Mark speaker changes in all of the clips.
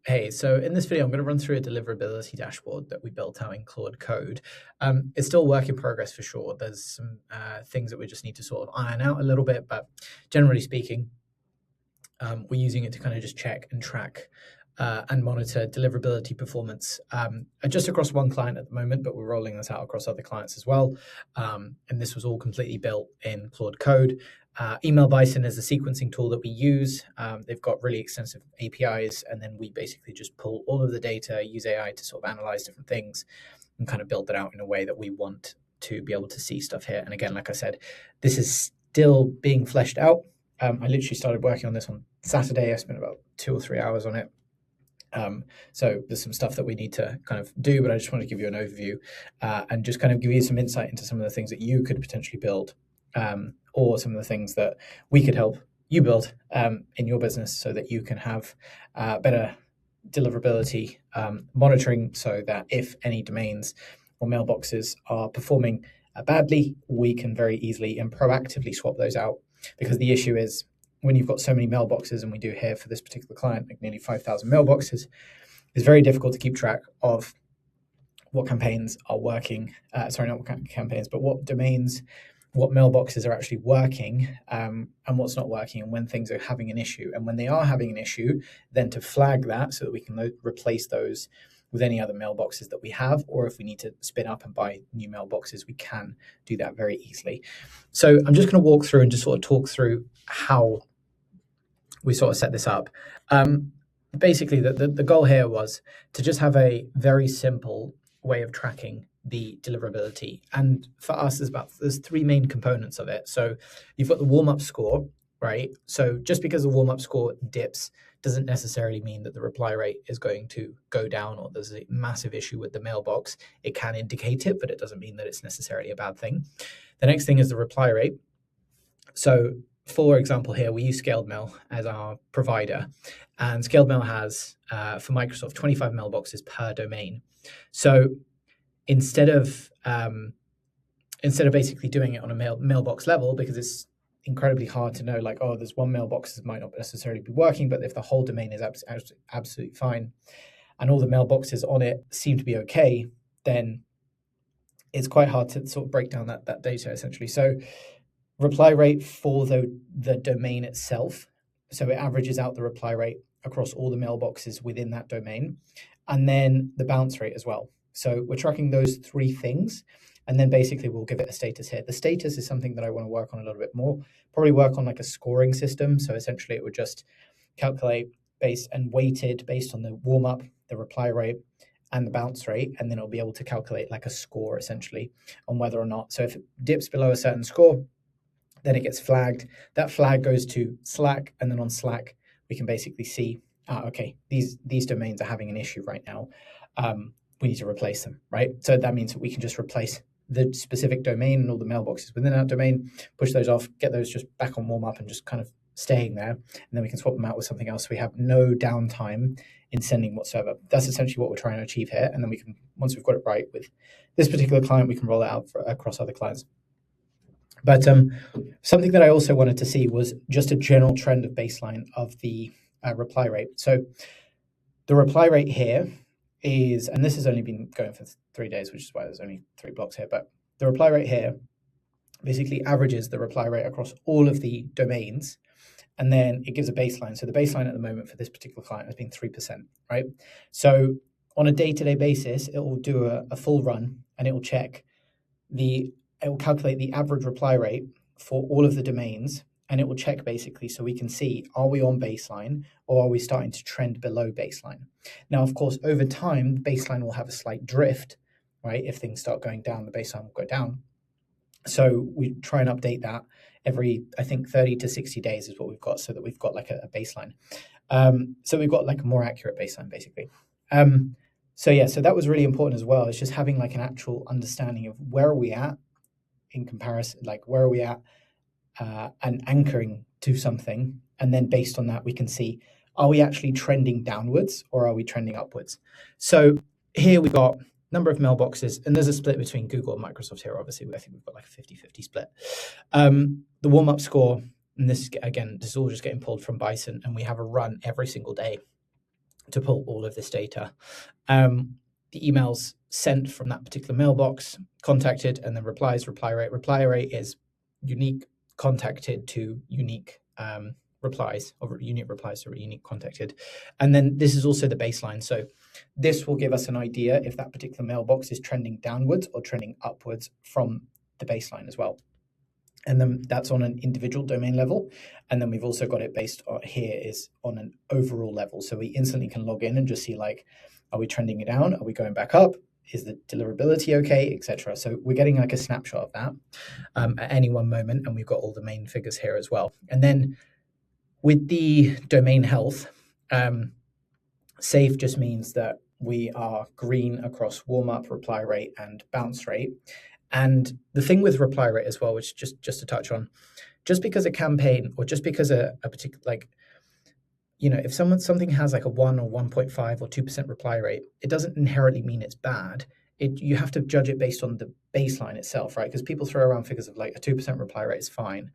Speaker 1: Hey, so in this video, I'm going to run through a deliverability dashboard that we built out in Claude Code. It's still a work in progress for sure. There's some things that we just need to sort of iron out a little bit, but generally speaking, we're using it to kind of just check and track and monitor deliverability performance just across one client at the moment, but we're rolling this out across other clients as well. And this was all completely built in Claude Code. Email Bison is a sequencing tool that we use. They've got really extensive APIs, and then we basically just pull all of the data, use AI to sort of analyze different things and kind of build it out in a way that we want to be able to see stuff here. And again, like I said, this is still being fleshed out. I literally started working on this on Saturday. I spent about 2 or 3 hours on it. So there's some stuff that we need to kind of do, but I just want to give you an overview and just kind of give you some insight into some of the things that you could potentially build or some of the things that we could help you build in your business so that you can have better deliverability monitoring, so that if any domains or mailboxes are performing badly, we can very easily and proactively swap those out. Because the issue is, when you've got so many mailboxes, and we do here for this particular client, like nearly 5,000 mailboxes, it's very difficult to keep track of what campaigns are working. Sorry, not what campaigns, but what domains, what mailboxes are actually working and what's not working, and when things are having an issue. And when they are having an issue, then to flag that so that we can replace those with any other mailboxes that we have, or if we need to spin up and buy new mailboxes, we can do that very easily. So I'm just going to walk through and just sort of talk through how we sort of set this up. Basically, the goal here was to just have a very simple way of tracking the deliverability. And for us, there's 3 main components of it. So you've got the warm-up score, right? So just because the warm-up score dips doesn't necessarily mean that the reply rate is going to go down or there's a massive issue with the mailbox. It can indicate it, but it doesn't mean that it's necessarily a bad thing. The next thing is the reply rate. So for example, here we use Scaled Mail as our provider, and Scaled Mail has, for Microsoft, 25 mailboxes per domain. So instead of basically doing it on a mailbox level, because it's incredibly hard to know, like, oh, there's one mailbox that might not necessarily be working, but if the whole domain is absolutely fine and all the mailboxes on it seem to be okay, then it's quite hard to sort of break down that data essentially. So reply rate for the domain itself, so it averages out the reply rate across all the mailboxes within that domain, and then the bounce rate as well. So we're tracking those 3 things, and then basically we'll give it a status here. The status is something that I want to work on a little bit more, probably work on like a scoring system. So essentially it would just calculate weighted based on the warm-up, the reply rate, and the bounce rate, and then it'll be able to calculate like a score essentially on whether or not. So if it dips below a certain score, then it gets flagged. That flag goes to Slack, and then on Slack we can basically see, okay, these domains are having an issue right now. We need to replace them, right? So that means that we can just replace the specific domain and all the mailboxes within that domain, push those off, get those just back on warm up and just kind of staying there, and then we can swap them out with something else. So we have no downtime in sending whatsoever. That's essentially what we're trying to achieve here. And then we can, once we've got it right with this particular client, we can roll it out across other clients. But something that I also wanted to see was just a general trend of baseline of the reply rate. So the reply rate here is, and this has only been going for 3 days, which is why there's only 3 blocks here, but the reply rate here basically averages the reply rate across all of the domains, and then it gives a baseline. So the baseline at the moment for this particular client has been 3%, right? So on a day-to-day basis, it will do a full run, and it will it will calculate the average reply rate for all of the domains, and it will check basically so we can see, are we on baseline or are we starting to trend below baseline? Now, of course, over time, the baseline will have a slight drift, right? If things start going down, the baseline will go down. So we try and update that every, I think 30 to 60 days is what we've got, so that we've got like a baseline. So we've got like a more accurate baseline basically. So yeah, so that was really important as well. It's just having like an actual understanding of where are we at in comparison, like where are we at and anchoring to something. And then based on that, we can see, are we actually trending downwards or are we trending upwards? So here we've got number of mailboxes, and there's a split between Google and Microsoft here. Obviously, I think we've got like a 50-50 split. The warm-up score, and this is all just getting pulled from Bison, and we have a run every single day. to pull all of this data. The emails sent from that particular mailbox, contacted, and then replies, reply rate. Reply rate is unique contacted to unique replies, or unique replies to unique contacted. And then this is also the baseline. So this will give us an idea if that particular mailbox is trending downwards or trending upwards from the baseline as well. And then that's on an individual domain level. And then we've also got it based on here is on an overall level. So we instantly can log in and just see, like, are we trending it down? Are we going back up? Is the deliverability okay, etc.? So we're getting like a snapshot of that at any one moment. And we've got all the main figures here as well. And then with the domain health, safe just means that we are green across warm up, reply rate, and bounce rate. And the thing with reply rate as well, which just to touch on, just because a campaign or just because a particular, like, you know, if something has like a 1 or 1.5 or 2% reply rate, it doesn't inherently mean it's bad. You have to judge it based on the baseline itself, right? Because people throw around figures of like a 2% reply rate is fine.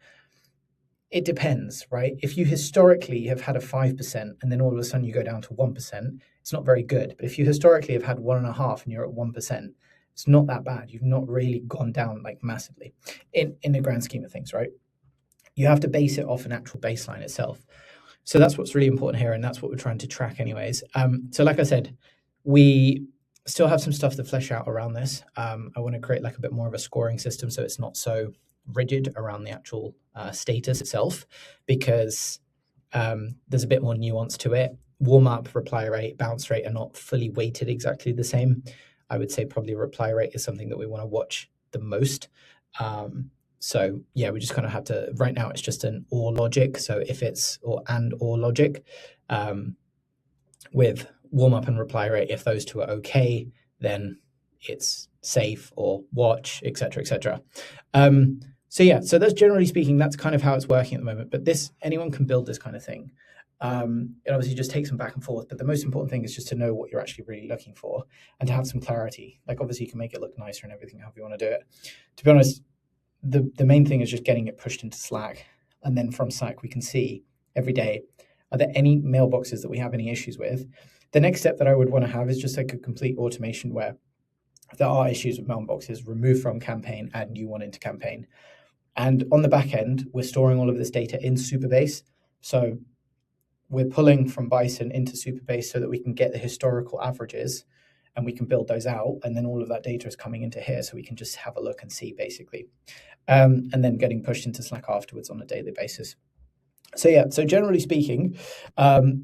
Speaker 1: It depends, right? If you historically have had a 5% and then all of a sudden you go down to 1%, it's not very good. But if you historically have had 1.5 and you're at 1%, it's not that bad. You've not really gone down like massively in the grand scheme of things, right? You have to base it off an actual baseline itself. So that's what's really important here, and that's what we're trying to track anyways. So like I said, we still have some stuff to flesh out around this. I want to create like a bit more of a scoring system so it's not so rigid around the actual status itself, because there's a bit more nuance to it. Warm up, reply rate, bounce rate are not fully weighted exactly the same. I would say probably reply rate is something that we want to watch the most. So yeah, we just kind of have to, right now it's just an or logic. So if it's or logic, with warm up and reply rate, if those two are okay, then it's safe or watch, etc., etc. So yeah, so that's generally speaking, that's kind of how it's working at the moment. But anyone can build this kind of thing. It obviously just takes some back and forth, but the most important thing is just to know what you're actually really looking for and to have some clarity. Like obviously you can make it look nicer and everything, however you want to do it. To be honest, the main thing is just getting it pushed into Slack. And then from Slack, we can see every day, are there any mailboxes that we have any issues with? The next step that I would want to have is just like a complete automation where if there are issues with mailboxes, remove from campaign, add new one into campaign. And on the back end, we're storing all of this data in Supabase. So we're pulling from Bison into Supabase so that we can get the historical averages and we can build those out. And then all of that data is coming into here so we can just have a look and see basically. And then getting pushed into Slack afterwards on a daily basis. So yeah, so generally speaking,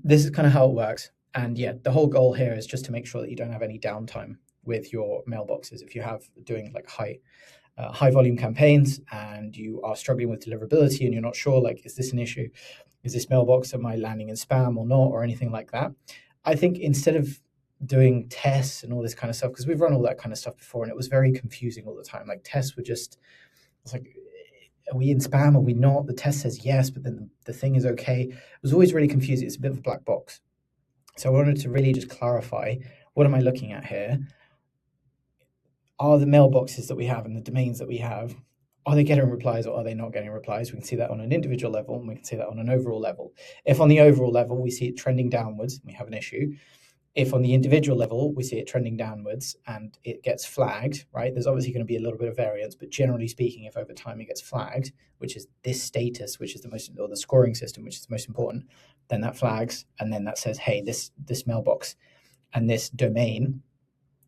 Speaker 1: this is kind of how it works. And yeah, the whole goal here is just to make sure that you don't have any downtime with your mailboxes. If you have doing like high volume campaigns and you are struggling with deliverability and you're not sure, like, is this an issue? Is this mailbox, am I landing in spam or not, or anything like that? I think instead of doing tests and all this kind of stuff, because we've run all that kind of stuff before and it was very confusing all the time. Like tests were just, it's like, are we in spam? Are we not? The test says yes, but then the thing is okay. It was always really confusing. It's a bit of a black box. So I wanted to really just clarify, what am I looking at here? Are the mailboxes that we have and the domains that we have, are they getting replies or are they not getting replies? We can see that on an individual level and we can see that on an overall level. If on the overall level we see it trending downwards, we have an issue. If on the individual level we see it trending downwards and it gets flagged, right? There's obviously going to be a little bit of variance, but generally speaking, if over time it gets flagged, which is this status, which is the most, or the scoring system, which is the most important, then that flags and then that says, hey, this mailbox and this domain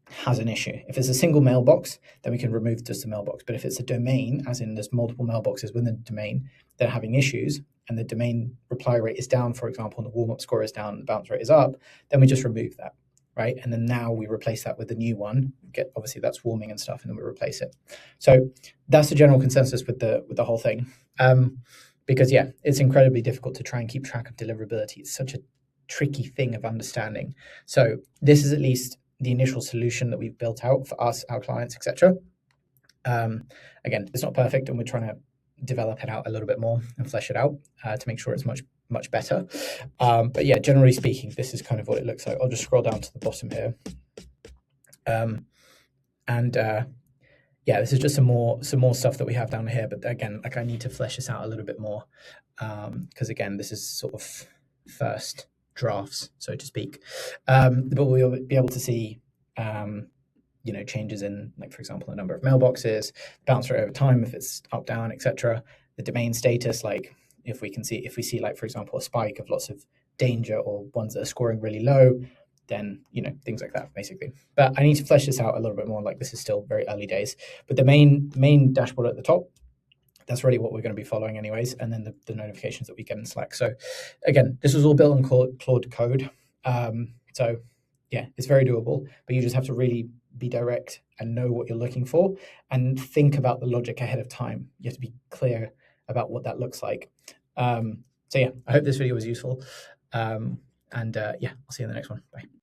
Speaker 1: has an issue. If it's a single mailbox, then we can remove just the mailbox. But if it's a domain, as in there's multiple mailboxes within the domain that are having issues, and the domain reply rate is down, for example, and the warm-up score is down and the bounce rate is up, then we just remove that, right? And then now we replace that with the new one. Obviously that's warming and stuff, and then we replace it. So that's the general consensus with the whole thing. Because yeah, it's incredibly difficult to try and keep track of deliverability. It's such a tricky thing of understanding. So this is at least the initial solution that we've built out for us, our clients, etc. Again, it's not perfect, and we're trying to develop it out a little bit more and flesh it out to make sure it's much better. But yeah, generally speaking, this is kind of what it looks like. I'll just scroll down to the bottom here, yeah, this is just some more stuff that we have down here. But again, like I need to flesh this out a little bit more because again, this is sort of first drafts, so to speak. But we'll be able to see changes in, like, for example, the number of mailboxes, bounce rate over time, if it's up, down, etc. The domain status, like if we see, like, for example, a spike of lots of danger or ones that are scoring really low, then things like that, basically. But I need to flesh this out a little bit more. Like, this is still very early days. But the main dashboard at the top, that's really what we're going to be following anyways, and then the notifications that we get in Slack. So again, this was all built on Claude Code. So yeah, it's very doable, but you just have to really be direct and know what you're looking for and think about the logic ahead of time. You have to be clear about what that looks like. So yeah, I hope this video was useful. Yeah, I'll see you in the next one. Bye.